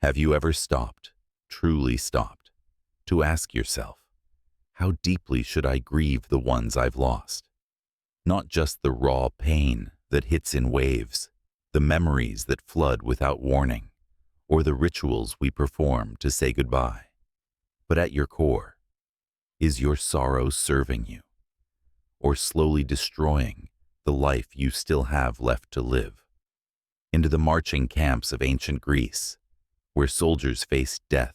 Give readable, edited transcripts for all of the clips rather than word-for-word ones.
Have you ever stopped, truly stopped, to ask yourself, how deeply should I grieve the ones I've lost? Not just the raw pain that hits in waves, the memories that flood without warning, or the rituals we perform to say goodbye. But at your core, is your sorrow serving you, or slowly destroying the life you still have left to live? Into the marching camps of ancient Greece, where soldiers faced death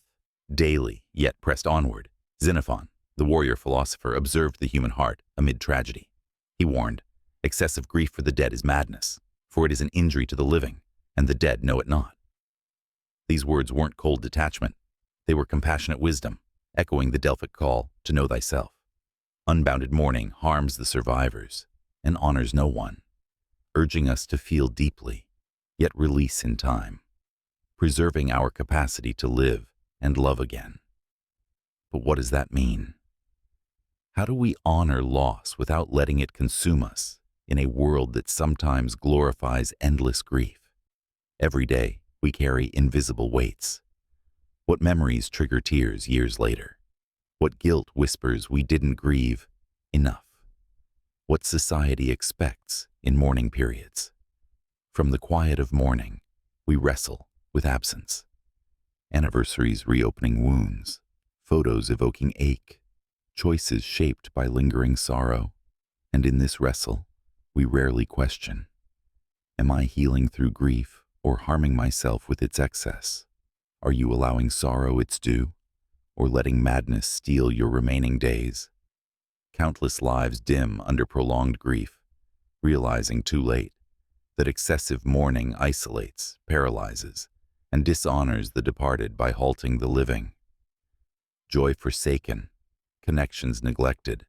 daily yet pressed onward, Xenophon, the warrior philosopher, observed the human heart amid tragedy. He warned, "Excessive grief for the dead is madness, for it is an injury to the living, and the dead know it not." These words weren't cold detachment. They were compassionate wisdom, echoing the Delphic call to know thyself. Unbounded mourning harms the survivors and honors no one, urging us to feel deeply, yet release in time, preserving our capacity to live and love again. But what does that mean? How do we honor loss without letting it consume us in a world that sometimes glorifies endless grief? Every day, we carry invisible weights. What memories trigger tears years later? What guilt whispers we didn't grieve enough? What society expects in mourning periods? From the quiet of mourning, we wrestle with absence. Anniversaries reopening wounds, photos evoking ache, choices shaped by lingering sorrow. And in this wrestle, we rarely question, am I healing through grief or harming myself with its excess? Are you allowing sorrow its due, or letting madness steal your remaining days? Countless lives dim under prolonged grief, realizing too late that excessive mourning isolates, paralyzes, and dishonors the departed by halting the living. Joy forsaken, connections neglected,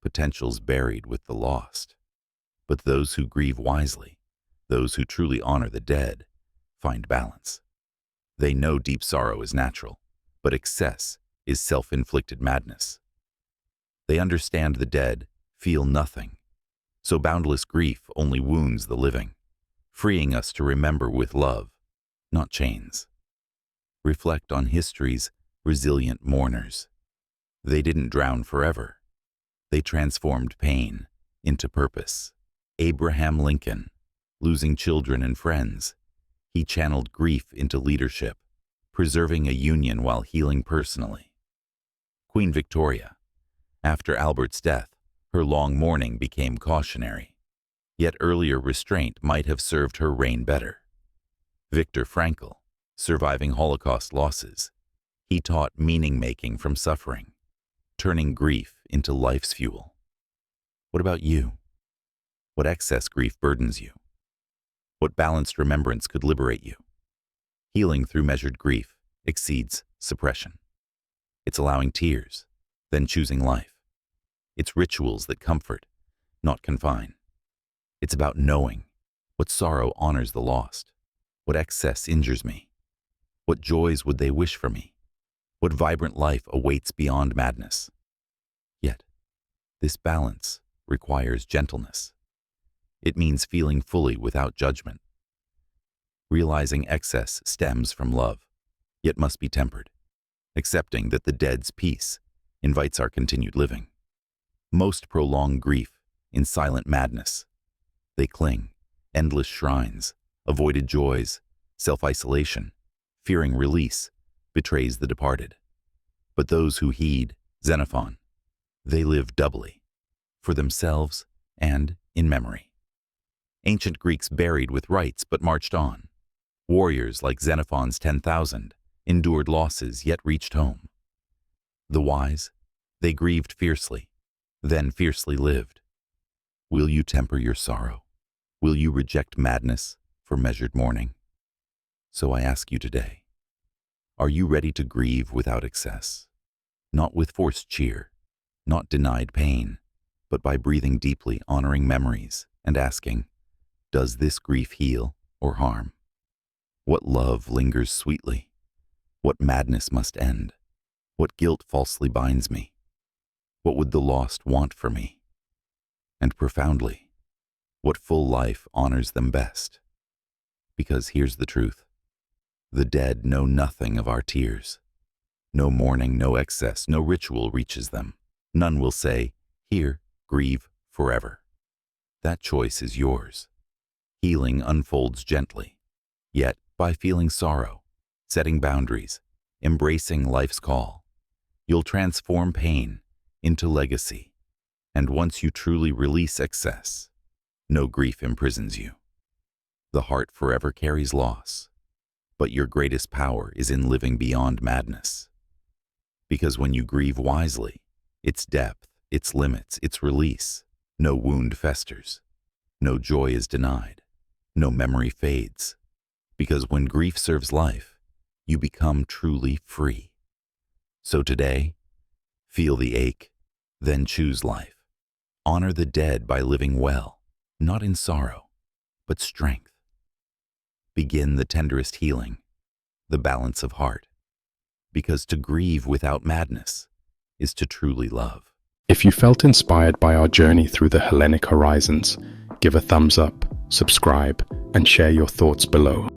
potentials buried with the lost. But those who grieve wisely, those who truly honor the dead, find balance. They know deep sorrow is natural, but excess is self-inflicted madness. They understand the dead feel nothing, so boundless grief only wounds the living, freeing us to remember with love, not chains. Reflect on history's resilient mourners. They didn't drown forever. They transformed pain into purpose. Abraham Lincoln, losing children and friends, he channeled grief into leadership, preserving a union while healing personally. Queen Victoria, after Albert's death, her long mourning became cautionary, yet earlier restraint might have served her reign better. Viktor Frankl, surviving Holocaust losses, he taught meaning-making from suffering, turning grief into life's fuel. What about you? What excess grief burdens you? What balanced remembrance could liberate you? Healing through measured grief exceeds suppression. It's allowing tears, then choosing life. It's rituals that comfort, not confine. It's about knowing what sorrow honors the lost, what excess injures me, what joys would they wish for me, what vibrant life awaits beyond madness. Yet, this balance requires gentleness. It means feeling fully without judgment. Realizing excess stems from love, yet must be tempered. Accepting that the dead's peace invites our continued living. Most prolong grief in silent madness. They cling, endless shrines, avoided joys, self-isolation, fearing release, betrays the departed. But those who heed Xenophon, they live doubly, for themselves and in memory. Ancient Greeks buried with rites but marched on. Warriors like Xenophon's 10,000 endured losses yet reached home. The wise, they grieved fiercely, then fiercely lived. Will you temper your sorrow? Will you reject madness for measured mourning? So I ask you today, are you ready to grieve without excess? Not with forced cheer, not denied pain, but by breathing deeply, honoring memories, and asking, does this grief heal or harm? What love lingers sweetly? What madness must end? What guilt falsely binds me? What would the lost want for me? And profoundly, what full life honors them best? Because here's the truth. The dead know nothing of our tears. No mourning, no excess, no ritual reaches them. None will say, "Here, grieve forever." That choice is yours. Healing unfolds gently. Yet, by feeling sorrow, setting boundaries, embracing life's call, you'll transform pain into legacy. And once you truly release excess, no grief imprisons you. The heart forever carries loss, but your greatest power is in living beyond madness. Because when you grieve wisely, its depth, its limits, its release, no wound festers, no joy is denied, no memory fades. Because when grief serves life, you become truly free. So today, feel the ache, then choose life. Honor the dead by living well, not in sorrow, but strength. Begin the tenderest healing, the balance of heart. Because to grieve without madness is to truly love. If you felt inspired by our journey through the Hellenic horizons, give a thumbs up, subscribe, and share your thoughts below.